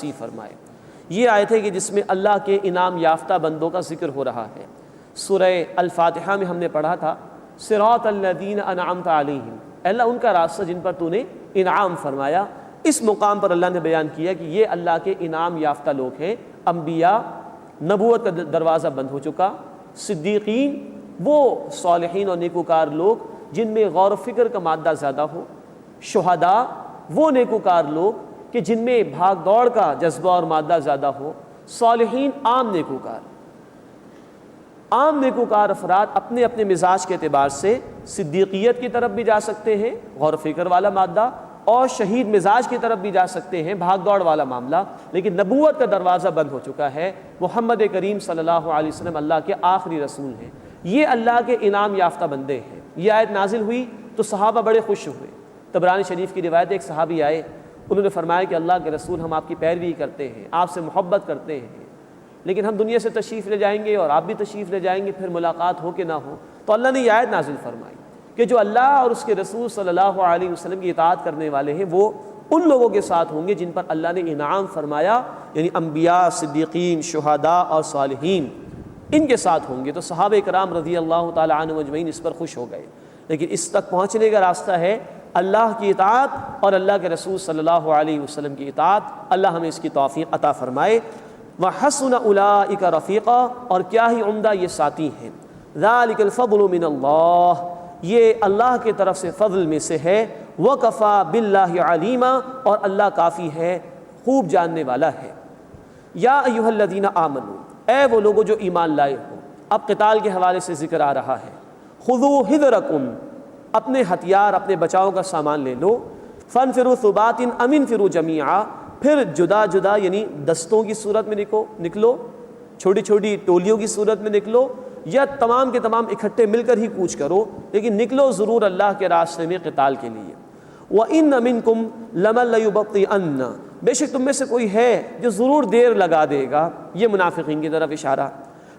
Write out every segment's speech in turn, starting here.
نصیب فرمائے۔ یہ آیت ہے کہ جس میں اللہ کے انعام یافتہ بندوں کا ذکر ہو رہا ہے۔ سورہ الفاتحہ میں ہم نے پڑھا تھا صراط الذین انعمت علیہم، اللہ ان کا راستہ جن پر تو نے انعام فرمایا۔ اس مقام پر اللہ نے بیان کیا کہ یہ اللہ کے انعام یافتہ لوگ ہیں۔ انبیاء، نبوت کا دروازہ بند ہو چکا، صدیقین، وہ صالحین اور نیکوکار لوگ جن میں غور و فکر کا مادہ زیادہ ہو، شہداء، وہ نیکوکار لوگ کہ جن میں بھاگ دوڑ کا جذبہ اور مادہ زیادہ ہو، صالحین، عام نیکوکار۔ عام نیکوکار افراد اپنے اپنے مزاج کے اعتبار سے صدیقیت کی طرف بھی جا سکتے ہیں، غور و فکر والا مادہ، اور شہید مزاج کی طرف بھی جا سکتے ہیں، بھاگ دوڑ والا معاملہ۔ لیکن نبوت کا دروازہ بند ہو چکا ہے۔ محمد کریم صلی اللہ علیہ وسلم اللہ کے آخری رسول ہیں، یہ اللہ کے انعام یافتہ بندے ہیں۔ یہ آیت نازل ہوئی تو صحابہ بڑے خوش ہوئے۔ طبرانی شریف کی روایت، ایک صحابی آئے، انہوں نے فرمایا کہ اللہ کے رسول، ہم آپ کی پیروی کرتے ہیں، آپ سے محبت کرتے ہیں، لیکن ہم دنیا سے تشریف لے جائیں گے اور آپ بھی تشریف لے جائیں گے، پھر ملاقات ہو کہ نہ ہو۔ تو اللہ نے یہ آیت نازل فرمائی کہ جو اللہ اور اس کے رسول صلی اللہ علیہ وسلم کی اطاعت کرنے والے ہیں وہ ان لوگوں کے ساتھ ہوں گے جن پر اللہ نے انعام فرمایا، یعنی انبیاء، صدیقین، شہداء اور صالحین، ان کے ساتھ ہوں گے۔ تو صحابہ کرام رضی اللہ تعالی عنہم اجمعین اس پر خوش ہو گئے۔ لیکن اس تک پہنچنے کا راستہ ہے اللہ کی اطاعت اور اللہ کے رسول صلی اللہ علیہ وسلم کی اطاعت۔ اللہ ہمیں اس کی توفیق عطا فرمائے۔ وَحَسُنَ أُولَٰئِكَ رَفِيقًا، اور کیا ہی عمدہ یہ ساتھی ہیں۔ ذَلِكَ الْفَضْلُ مِنَ اللَّهِ، یہ اللہ کی طرف سے فضل میں سے ہے۔ وَكَفَىٰ بِاللَّهِ عَلِيمًا، اور اللہ کافی ہے، خوب جاننے والا ہے۔ یا ایھا الذین آمنوا، اے وہ لوگو جو ایمان لائے ہو۔ اب قتال کے حوالے سے ذکر آ رہا ہے۔ خذوا حذرکم، اپنے ہتھیار، اپنے بچاؤ کا سامان لے لو۔ فانفروا ثبات ام انفروا جمیعا، پھر جدا جدا یعنی دستوں کی صورت میں نکلو، چھوٹی چھوٹی ٹولیوں کی صورت میں نکلو، یا تمام کے تمام اکٹھے مل کر ہی کوچ کرو، لیکن نکلو ضرور اللہ کے راستے میں قتال کے لیے۔ وَإِنَّ مِنْكُمْ لَمَن لَيُبَطِّئَنَّ، بے شک تم میں سے کوئی ہے جو ضرور دیر لگا دے گا، یہ منافقین کی طرف اشارہ۔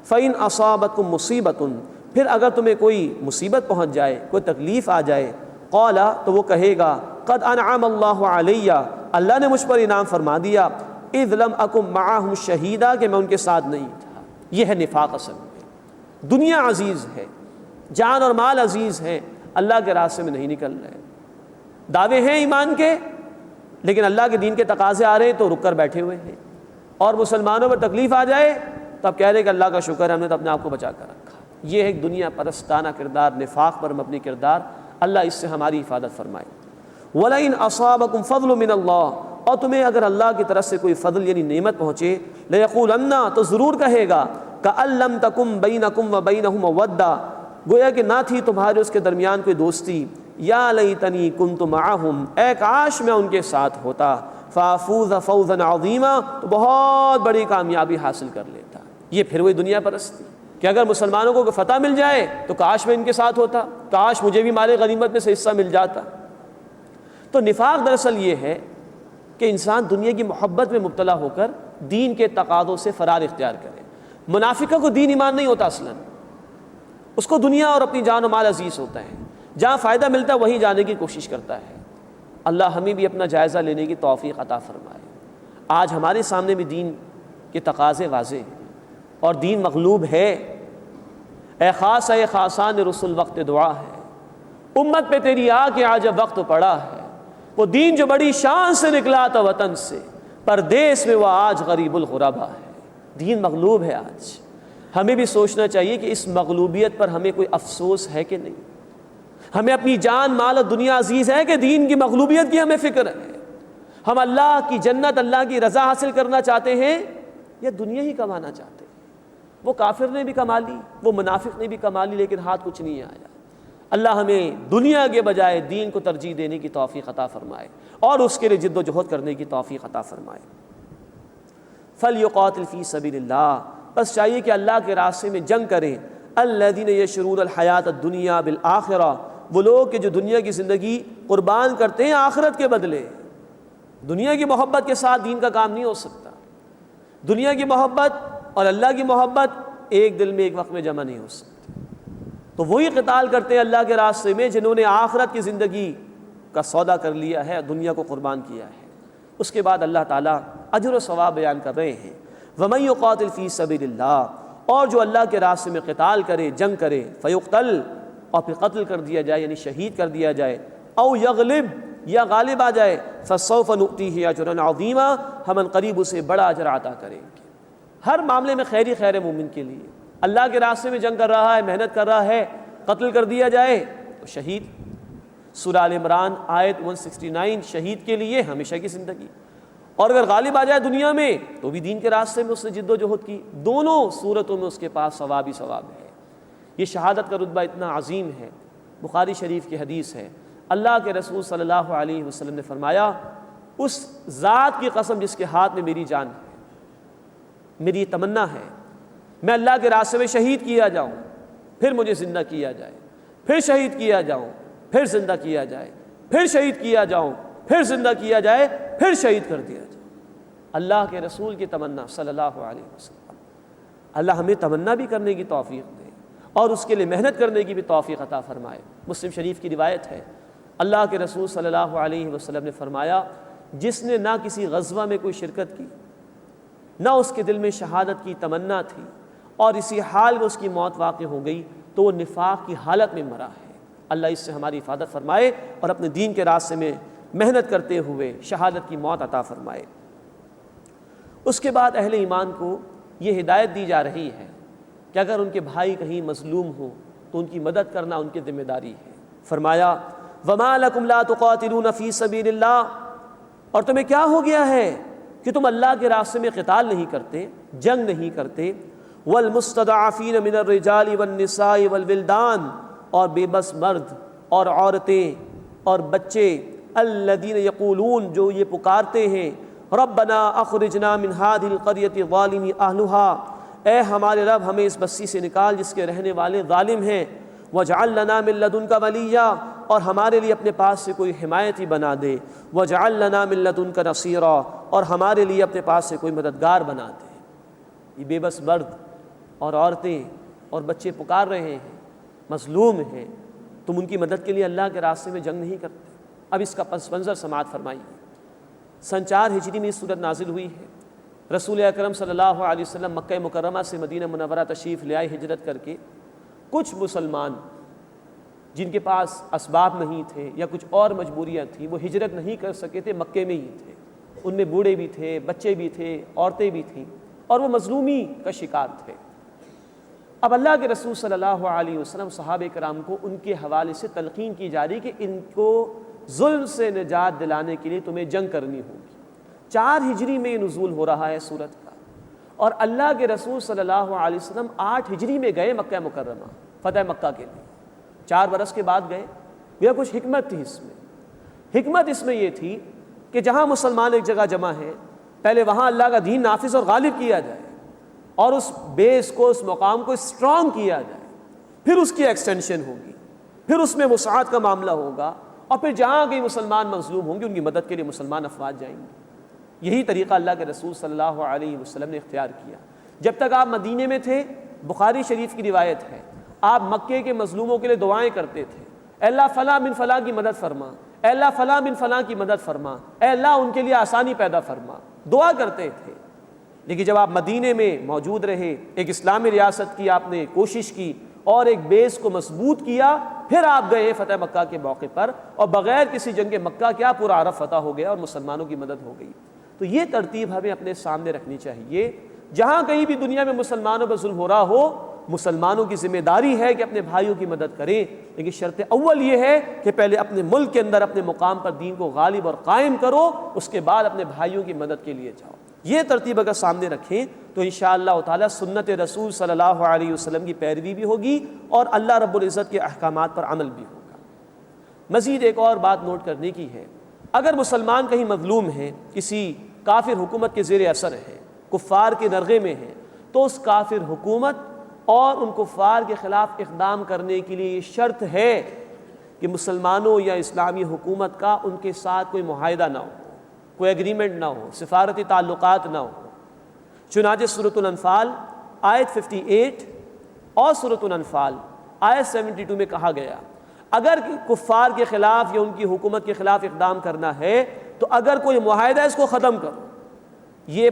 فَإِنْ أَصَابَتْكُمْ مُصِيبَةٌ، پھر اگر تمہیں کوئی مصیبت پہنچ جائے، کوئی تکلیف آ جائے، قَالَ، تو وہ کہے گا قَدْ أَنْعَمَ اللَّهُ عَلَيَّ، اللہ نے مجھ پر انعام فرما دیا، اِذْ لَمْ أَكُنْ مَعَهُمْ شَهِيدًا، کہ میں ان کے ساتھ نہیں تھا۔ یہ ہے نفاق اصل میں۔ دنیا عزیز ہے، جان اور مال عزیز ہیں، اللہ کے راستے میں نہیں نکل رہے، دعوے ہیں ایمان کے، لیکن اللہ کے دین کے تقاضے آ رہے ہیں تو رک کر بیٹھے ہوئے ہیں، اور مسلمانوں پر تکلیف آ جائے تو اب کہہ رہے کہ اللہ کا شکر ہے، ہم نے تو اپنے آپ کو بچا کر رکھا۔ یہ ہے دنیا پرستانہ کردار، نفاق پر مبنی کردار۔ اللہ اس سے ہماری حفاظت فرمائے۔ وَلَئِنْ أَصَابَكُمْ فَضْلٌ مِّنَ اللَّهِ، اور تمہیں اگر اللہ کی طرف سے کوئی فضل یعنی نعمت پہنچے، لَيَقُولَنَّ، تو ضرور کہے گا كَأَن لَّمْ تَكُن بَيْنَكُمْ وَبَيْنَهُ مَوَدَّةٌ، گویا کہ نہ تھی تمہارے اس کے درمیان کوئی دوستی۔ یا لیتنی کنت معہم، اے کاش میں ان کے ساتھ ہوتا، فافوز فوزا عظیما، تو بہت بڑی کامیابی حاصل کر لیتا۔ یہ پھر وہی دنیا پرستی کہ اگر مسلمانوں کو فتح مل جائے تو کاش میں ان کے ساتھ ہوتا، کاش مجھے بھی مال غنیمت میں سے حصہ مل جاتا۔ تو نفاق دراصل یہ ہے کہ انسان دنیا کی محبت میں مبتلا ہو کر دین کے تقاضوں سے فرار اختیار کرے۔ منافقہ کو دین ایمان نہیں ہوتا اصلاً، اس کو دنیا اور اپنی جان و مال عزیز ہوتا ہے، جہاں فائدہ ملتا ہے وہیں جانے کی کوشش کرتا ہے۔ اللہ ہمیں بھی اپنا جائزہ لینے کی توفیق عطا فرمائے۔ آج ہمارے سامنے بھی دین کے تقاضے واضح ہیں اور دین مغلوب ہے۔ اے خاص اے خاصان رسول وقت دعا ہے، امت پہ تیری آ کے آج وقت پڑا ہے۔ وہ دین جو بڑی شان سے نکلا تھا وطن سے، پردیس میں وہ آج غریب الغربا ہے۔ دین مغلوب ہے آج۔ ہمیں بھی سوچنا چاہیے کہ اس مغلوبیت پر ہمیں کوئی افسوس ہے کہ نہیں۔ ہمیں اپنی جان مال اور دنیا عزیز ہے کہ دین کی مغلوبیت کی ہمیں فکر ہے؟ ہم اللہ کی جنت، اللہ کی رضا حاصل کرنا چاہتے ہیں یا دنیا ہی کمانا چاہتے ہیں؟ وہ کافر نے بھی کما لی، وہ منافق نے بھی کما لی، لیکن ہاتھ کچھ نہیں آیا۔ اللہ ہمیں دنیا کے بجائے دین کو ترجیح دینے کی توفیق عطا فرمائے اور اس کے لیے جد و جہد کرنے کی توفیق عطا فرمائے۔ فَلْيُقَاتِلْ فِي سَبِيلِ اللَّهِ، بس چاہیے کہ اللہ کے راستے میں جنگ کریں۔ الَّذِينَ يَشْرُونَ الْحَيَاةَ الدُّنْيَا بِالْآخِرَةِ، وہ لوگ کہ جو دنیا کی زندگی قربان کرتے ہیں آخرت کے بدلے۔ دنیا کی محبت کے ساتھ دین کا کام نہیں ہو سکتا۔ دنیا کی محبت اور اللہ کی محبت ایک دل میں ایک وقت میں جمع نہیں ہو سکتی۔ تو وہی قتال کرتے ہیں اللہ کے راستے میں جنہوں نے آخرت کی زندگی کا سودا کر لیا ہے، دنیا کو قربان کیا ہے۔ اس کے بعد اللہ تعالیٰ اجر و ثواب بیان کر رہے ہیں۔ وَمَن يُقَاتِلْ فِي سَبِيلِ اللَّهِ، اور جو اللہ کے راستے میں قتال کرے، جنگ کرے، فَيُقْتَلْ، اور پھر قتل کر دیا جائے یعنی شہید کر دیا جائے، او یغلب، یا غالب آ جائے، فَسَوْفَ نُؤْتِیہِ أَجْرًا عَظِیمًا، ہم ان قریب اسے بڑا اجر عطا کریں گے۔ ہر معاملے میں خیر ہی خیر ہے مومن کے لیے۔ اللہ کے راستے میں جنگ کر رہا ہے، محنت کر رہا ہے، قتل کر دیا جائے تو شہید۔ سورہ آل عمران آیت 169، شہید کے لیے ہمیشہ کی زندگی، اور اگر غالب آ جائے دنیا میں تو بھی دین کے راستے میں اس نے جد و جہد کی، دونوں صورتوں میں اس کے پاس ثواب ہی ثواب ہے۔ یہ شہادت کا رتبہ اتنا عظیم ہے۔ بخاری شریف کی حدیث ہے، اللہ کے رسول صلی اللہ علیہ وسلم نے فرمایا، اس ذات کی قسم جس کے ہاتھ میں میری جان ہے، میری یہ تمنا ہے میں اللہ کے راستے میں شہید کیا جاؤں، پھر مجھے زندہ کیا جائے، پھر شہید کیا جاؤں، پھر زندہ کیا جائے، پھر شہید کیا جاؤں، پھر زندہ کیا جائے، پھر شہید کر دیا جائے۔ اللہ کے رسول کی تمنا صلی اللہ علیہ وسلم۔ اللہ ہمیں تمنا بھی کرنے کی توفیق دے اور اس کے لیے محنت کرنے کی بھی توفیق عطا فرمائے۔ مسلم شریف کی روایت ہے، اللہ کے رسول صلی اللہ علیہ وسلم نے فرمایا، جس نے نہ کسی غزوہ میں کوئی شرکت کی، نہ اس کے دل میں شہادت کی تمنا تھی، اور اسی حال میں اس کی موت واقع ہو گئی، تو وہ نفاق کی حالت میں مرا ہے۔ اللہ اس سے ہماری حفاظت فرمائے اور اپنے دین کے راستے میں محنت کرتے ہوئے شہادت کی موت عطا فرمائے۔ اس کے بعد اہل ایمان کو یہ ہدایت دی جا رہی ہے کہ اگر ان کے بھائی کہیں مظلوم ہوں تو ان کی مدد کرنا ان کی ذمہ داری ہے۔ فرمایا، وَمَا لَكُمْ لَا تُقَاتِلُونَ فِي سَبِيلِ اللَّهِ، اور تمہیں کیا ہو گیا ہے کہ تم اللہ کے راستے میں قتال نہیں کرتے، جنگ نہیں کرتے، وَالْمُسْتَضْعَفِينَ مِنَ الرِّجَالِ وَالنِّسَاءِ وَالْوِلْدَانِ، اور بے بس مرد اور عورتیں اور بچے، الَّذِينَ يَقُولُونَ، جو یہ پکارتے ہیں، رَبَّنَا أَخْرِجْنَا مِنْ هَذِهِ الْقَرْيَةِ الظَّالِمِ أَهْلُهَا، اے ہمارے رب ہمیں اس بستی سے نکال جس کے رہنے والے ظالم ہیں، وَاجْعَل لَنَا مِن لَّدُنْكَ وَلِيًّا، اور ہمارے لیے اپنے پاس سے کوئی حمایتی بنا دے، وَاجْعَل لَنَا مِن لَّدُنْكَ نَصِيرًا، اور ہمارے لیے اپنے پاس سے کوئی مددگار بنا دے۔ یہ بے بس مرد اور عورتیں اور بچے پکار رہے ہیں، مظلوم ہیں، تم ان کی مدد کے لیے اللہ کے راستے میں جنگ نہیں کرتے۔ اب اس کا پس منظر سماعت فرمائیے۔ سن 4 ہجری میں یہ صورت نازل ہوئی ہے۔ رسول اکرم صلی اللہ علیہ وسلم مکہ مکرمہ سے مدینہ منورہ تشریف لے آئے ہجرت کر کے۔ کچھ مسلمان جن کے پاس اسباب نہیں تھے یا کچھ اور مجبوریاں تھیں، وہ ہجرت نہیں کر سکے تھے، مکے میں ہی تھے۔ ان میں بوڑھے بھی تھے، بچے بھی تھے، عورتیں بھی تھیں، اور وہ مظلومی کا شکار تھے۔ اب اللہ کے رسول صلی اللہ علیہ وسلم صحابہ کرام کو ان کے حوالے سے تلقین کی جا رہی کہ ان کو ظلم سے نجات دلانے کے لیے تمہیں جنگ کرنی ہوگی۔ 4 ہجری میں یہ نزول ہو رہا ہے سورت کا، اور اللہ کے رسول صلی اللہ علیہ وسلم 8 ہجری میں گئے مکہ مکرمہ فتح مکہ کے لیے، 4 برس کے بعد گئے۔ یہ کچھ حکمت تھی اس میں۔ حکمت اس میں یہ تھی کہ جہاں مسلمان ایک جگہ جمع ہیں، پہلے وہاں اللہ کا دین نافذ اور غالب کیا جائے، اور اس بیس کو، اس مقام کو اسٹرانگ کیا جائے، پھر اس کی ایکسٹینشن ہوگی، پھر اس میں وسعت کا معاملہ ہوگا، اور پھر جہاں کہیں مسلمان مظلوم ہوں گے ان کی مدد کے لیے مسلمان افواج جائیں گے۔ یہی طریقہ اللہ کے رسول صلی اللہ علیہ وسلم نے اختیار کیا۔ جب تک آپ مدینے میں تھے، بخاری شریف کی روایت ہے، آپ مکے کے مظلوموں کے لیے دعائیں کرتے تھے، اے اللہ فلاں بن فلاں کی مدد فرما، اے اللہ فلاں بن فلاں کی مدد فرما، اے اللہ ان کے لیے آسانی پیدا فرما، دعا کرتے تھے۔ لیکن جب آپ مدینے میں موجود رہے، ایک اسلامی ریاست کی آپ نے کوشش کی اور ایک بیس کو مضبوط کیا، پھر آپ گئے فتح مکہ کے موقع پر، اور بغیر کسی جنگ مکہ کیا پورا عرب فتح ہو گیا اور مسلمانوں کی مدد ہو گئی۔ تو یہ ترتیب ہمیں اپنے سامنے رکھنی چاہیے۔ جہاں کہیں بھی دنیا میں مسلمانوں پر ظلم ہو رہا ہو، مسلمانوں کی ذمہ داری ہے کہ اپنے بھائیوں کی مدد کریں، لیکن شرط اول یہ ہے کہ پہلے اپنے ملک کے اندر اپنے مقام پر دین کو غالب اور قائم کرو، اس کے بعد اپنے بھائیوں کی مدد کے لیے جاؤ۔ یہ ترتیب اگر سامنے رکھیں تو انشاءاللہ تعالی سنت رسول صلی اللہ علیہ وسلم کی پیروی بھی ہوگی اور اللہ رب العزت کے احکامات پر عمل بھی ہوگا۔ مزید ایک اور بات نوٹ کرنے کی ہے، اگر مسلمان کہیں مظلوم ہیں، کسی کافر حکومت کے زیر اثر ہے، کفار کے نرغے میں ہیں، تو اس کافر حکومت اور ان کفار کے خلاف اقدام کرنے کے لیے یہ شرط ہے کہ مسلمانوں یا اسلامی حکومت کا ان کے ساتھ کوئی معاہدہ نہ ہو، کوئی ایگریمنٹ نہ ہو، سفارتی تعلقات نہ ہو۔ چنانچہ سورۃ الانفال آیت 58 اور سورۃ الانفال آیت 72 میں کہا گیا، اگر کفار کے خلاف یا ان کی حکومت کے خلاف اقدام کرنا ہے تو اگر کوئی معاہدہ ہے اس کو ختم کرو. یہ